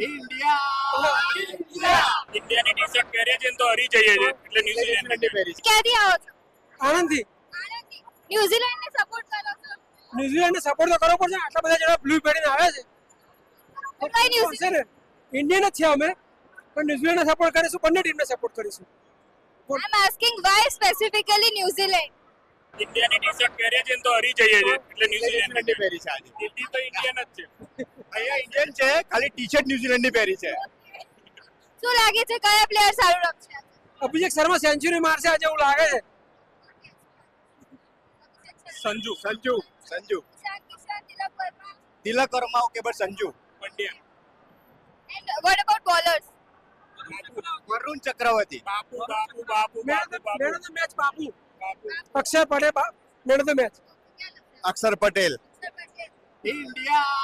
ઇન્ડિયાની ટી-શર્ટ પહેરીએ છીએ ને તો હરી જઈએ છીએ એટલે ન્યુઝીલેન્ડ પહેરી છે. ક્યાંથી આવો છો? આણંદથી. આણંદથી. ન્યુઝીલેન્ડને સપોર્ટ કરો છો? ન્યુઝીલેન્ડને સપોર્ટ તો કરવો પડશે, આટલા બધા જણા બ્લુ પહેરીને આવે છે. પણ કઈ ન્યુઝીલેન્ડ? ઇન્ડિયન જ છે અમે, પણ ન્યુઝીલેન્ડને સપોર્ટ કરીશું, બંને ટીમને સપોર્ટ કરીશું. આઈ એમ આસ્કિંગ વાય સ્પેસિફિકલી ન્યુઝીલેન્ડ? ઇન્ડિયાની ટી-શર્ટ પહેરીએ છીએ ને તો હરી જઈએ છીએ એટલે ન્યુઝીલેન્ડ પહેરી છે આજે. દિલ્હી તો ઇન્ડિયન જ છે. અહીંયા ઇન્ડિયન છે, ખાલી ટી-શર્ટ ન્યુઝીલેન્ડની પહેરી છે. શું લાગે છે કયા પ્લેયર સારું રમશે? અભિષેક શર્મા સેન્ચુરી મારશે આજે એવું લાગે છે. Sanju Sanju Tilak Varma okay, but Sanju Pandya And what about bowlers? Varun Chakravarthy. Bapu man of the match Bapu. Axar Patel man of the match. Axar Patel. Sir, Patel. India